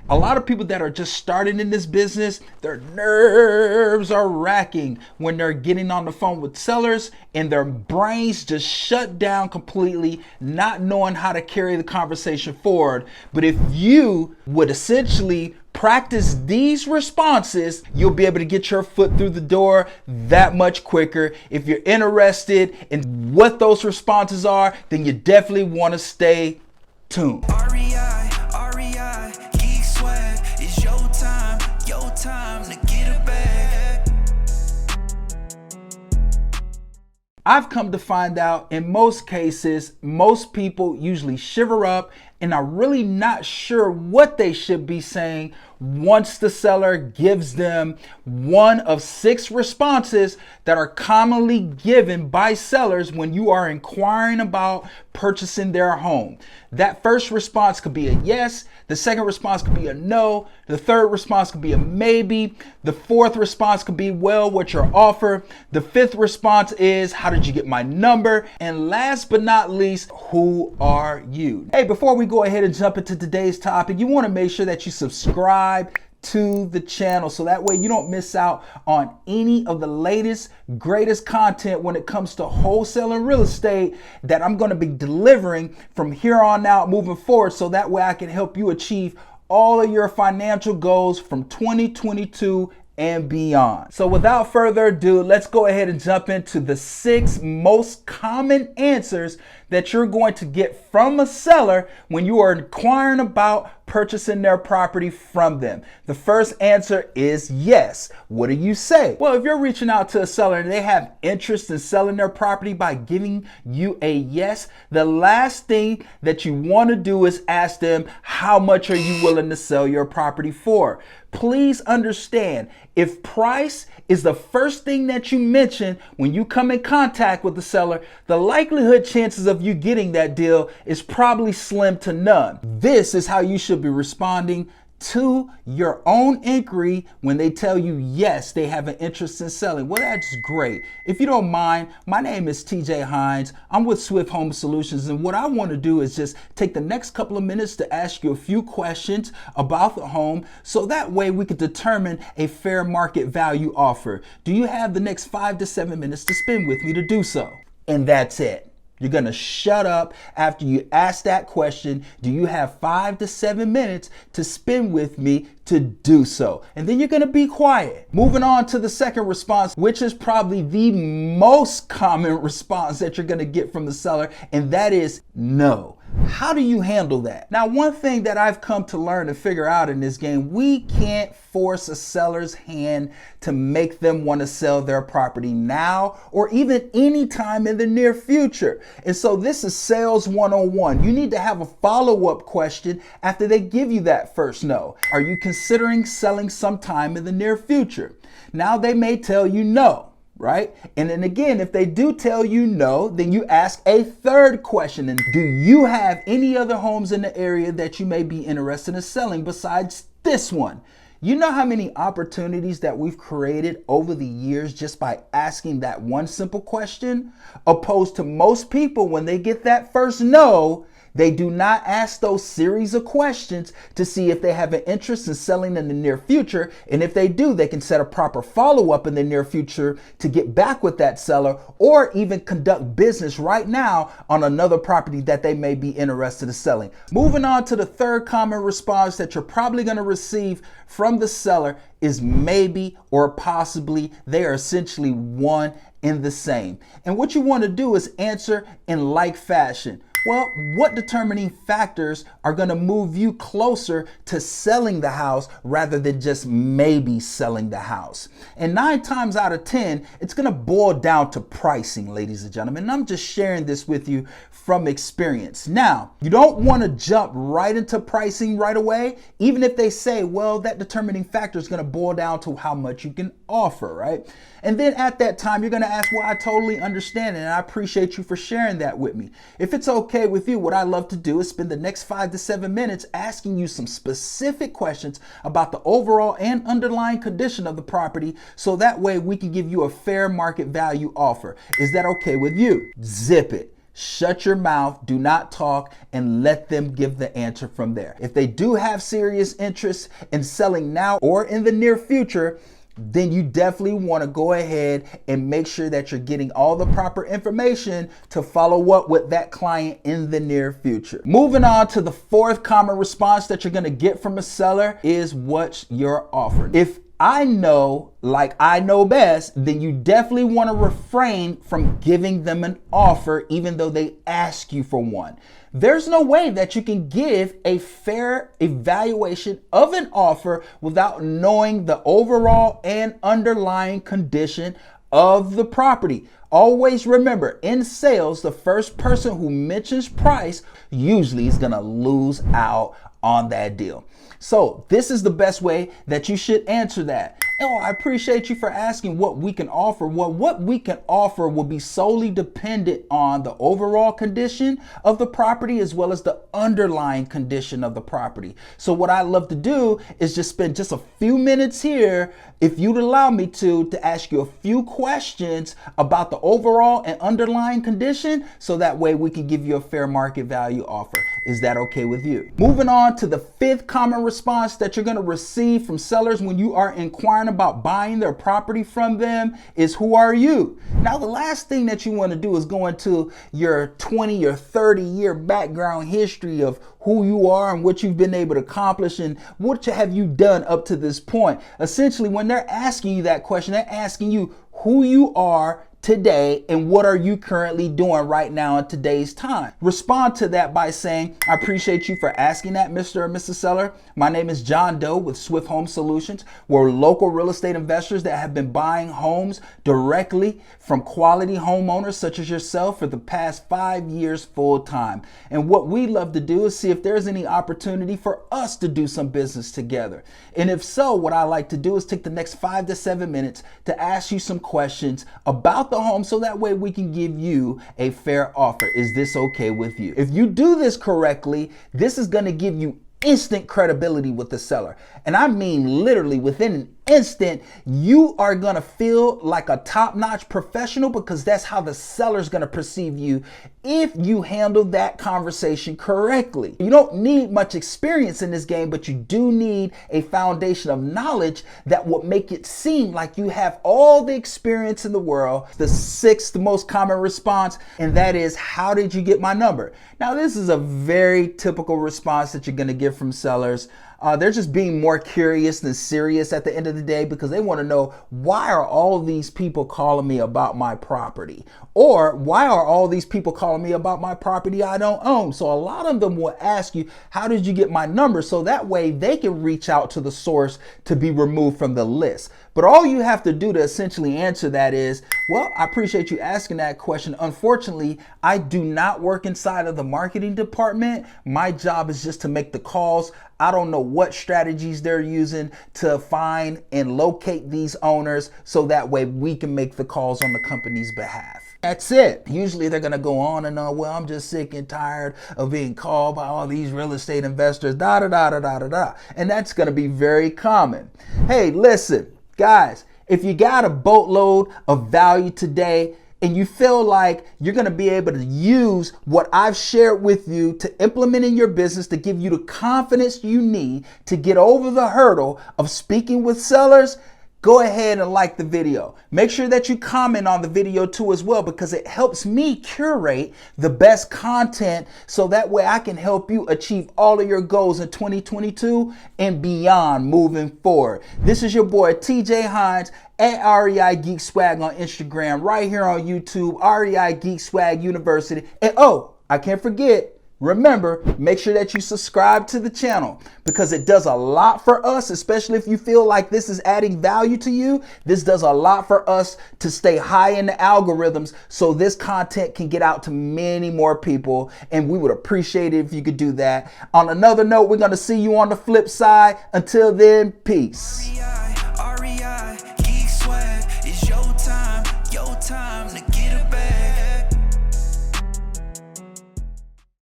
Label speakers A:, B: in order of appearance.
A: A lot of people that are just starting in this business, their nerves are racking when they're getting on the phone with sellers and their brains just shut down completely, not knowing how to carry the conversation forward. But if you would essentially practice these responses, you'll be able to get your foot through the door that much quicker. If you're interested in what those responses are, then you definitely want to stay tuned. I've come to find out in most cases, most people usually shiver up and are really not sure what they should be saying once the seller gives them one of 6 responses that are commonly given by sellers when you are inquiring about purchasing their home. That first response could be a yes, the second response could be a no, the third response could be a maybe, the fourth response could be, well, what's your offer? The fifth response is, how did you get my number? And last but not least, who are you? Hey, before we go ahead and jump into today's topic, you want to make sure that you subscribe to the channel so that way you don't miss out on any of the latest, greatest content when it comes to wholesaling real estate that I'm going to be delivering from here on out moving forward, so that way I can help you achieve all of your financial goals from 2022 and beyond. So without further ado, let's go ahead and jump into the 6 most common answers that you're going to get from a seller when you are inquiring about purchasing their property from them. The first answer is yes. What do you say? Well, if you're reaching out to a seller and they have interest in selling their property by giving you a yes, the last thing that you want to do is ask them, how much are you willing to sell your property for? Please understand, if price is the first thing that you mention when you come in contact with the seller, the likelihood chances of you getting that deal is probably slim to none. This is how you should be responding to your own inquiry when they tell you yes, they have an interest in selling. Well, that's great. If you don't mind, my name is TJ Hines. I'm with Swift Home Solutions, and what I want to do is just take the next couple of minutes to ask you a few questions about the home so that way we can determine a fair market value offer. Do you have the next 5 to 7 minutes to spend with me to do so? And that's it. You're going to shut up after you ask that question. Do you have 5 to 7 minutes to spend with me to do so? And then you're going to be quiet. Moving on to the second response, which is probably the most common response that you're going to get from the seller, and that is no. How do you handle that? Now, one thing that I've come to learn and figure out in this game, we can't force a seller's hand to make them want to sell their property now or even any time in the near future. And so this is sales 101. You need to have a follow-up question after they give you that first no. Are you considering selling sometime in the near future? Now they may tell you no. Right? And then again, if they do tell you no, then you ask a third question. And do you have any other homes in the area that you may be interested in selling besides this one? You know how many opportunities that we've created over the years just by asking that one simple question? Opposed to most people, when they get that first no, they do not ask those series of questions to see if they have an interest in selling in the near future. And if they do, they can set a proper follow-up in the near future to get back with that seller or even conduct business right now on another property that they may be interested in selling. Moving on to the third common response that you're probably going to receive from the seller is maybe or possibly. They are essentially one and the same. And what you want to do is answer in like fashion. Well, what determining factors are going to move you closer to selling the house rather than just maybe selling the house? And 9 times out of 10, it's going to boil down to pricing, ladies and gentlemen. And I'm just sharing this with you from experience. Now, you don't want to jump right into pricing right away, even if they say, well, that determining factor is going to boil down to how much you can offer, right? And then at that time, you're going to ask, well, I totally understand, and I appreciate you for sharing that with me. If it's okay with you, what I love to do is spend the next 5 to 7 minutes asking you some specific questions about the overall and underlying condition of the property, so that way we can give you a fair market value offer. Is that okay with you? Zip it. shut your mouth, do not talk, and let them give the answer from there. If they do have serious interest in selling now or in the near future, then you definitely want to go ahead and make sure that you're getting all the proper information to follow up with that client in the near future. Moving on to the fourth common response that you're going to get from a seller is what you're offering. If I know like I know best, then you definitely want to refrain from giving them an offer even though they ask you for one. There's no way that you can give a fair evaluation of an offer without knowing the overall and underlying condition of the property. Always remember, in sales, the first person who mentions price usually is going to lose out on that deal. So this is the best way that you should answer that. Oh, I appreciate you for asking what we can offer. Well, what we can offer will be solely dependent on the overall condition of the property as well as the underlying condition of the property. So what I love to do is just spend just a few minutes here, if you'd allow me to ask you a few questions about the overall and underlying condition, so that way we can give you a fair market value offer. Is that okay with you? Moving on to the fifth common response that you're going to receive from sellers when you are inquiring about buying their property from them is, who are you? Now, the last thing that you want to do is go into your 20 or 30 year background history of who you are and what you've been able to accomplish and what have you done up to this point. Essentially, when they're asking you that question, they're asking you who you are today and what are you currently doing right now in today's time. Respond to that by saying, I appreciate you for asking that, Mr. or Mrs. Seller. My name is John Doe with Swift Home Solutions. We're local real estate investors that have been buying homes directly from quality homeowners such as yourself for the past 5 years full time. And what we love to do is see if there's any opportunity for us to do some business together. And if so, what I like to do is take the next 5 to 7 minutes to ask you some questions about the home so that way we can give you a fair offer. Is this okay with you? If you do this correctly, this is going to give you instant credibility with the seller. And I mean literally within an instant, you are going to feel like a top-notch professional because that's how the seller's going to perceive you if you handle that conversation correctly. You don't need much experience in this game, but you do need a foundation of knowledge that will make it seem like you have all the experience in the world. The sixth most common response, and that is, how did you get my number? Now, this is a very typical response that you're going to get from sellers. They're just being more curious than serious at the end of the day because they want to know, why are all these people calling me about my property? Or why are all these people calling me about my property I don't own? So a lot of them will ask you, how did you get my number? So that way they can reach out to the source to be removed from the list. But all you have to do to essentially answer that is, well, I appreciate you asking that question. Unfortunately, I do not work inside of the marketing department. My job is just to make the calls. I don't know what strategies they're using to find and locate these owners so that way we can make the calls on the company's behalf. That's it. Usually they're going to go on and on. Well, I'm just sick and tired of being called by all these real estate investors, da da da da da da da. And that's going to be very common. Hey, listen, guys, if you got a boatload of value today and you feel like you're going to be able to use what I've shared with you to implement in your business to give you the confidence you need to get over the hurdle of speaking with sellers, go ahead and like the video. Make sure that you comment on the video too as well, because it helps me curate the best content so that way I can help you achieve all of your goals in 2022 and beyond moving forward. This is your boy TJ Hines at REI Geek Swag on Instagram, right here on YouTube, REI Geek Swag University. And oh, I can't forget, remember, make sure that you subscribe to the channel because it does a lot for us, especially if you feel like this is adding value to you. This does a lot for us to stay high in the algorithms so this content can get out to many more people, and we would appreciate it if you could do that. On another note, we're going to see you on the flip side. Until then, peace.
B: REI, Geek Swag, it's your time to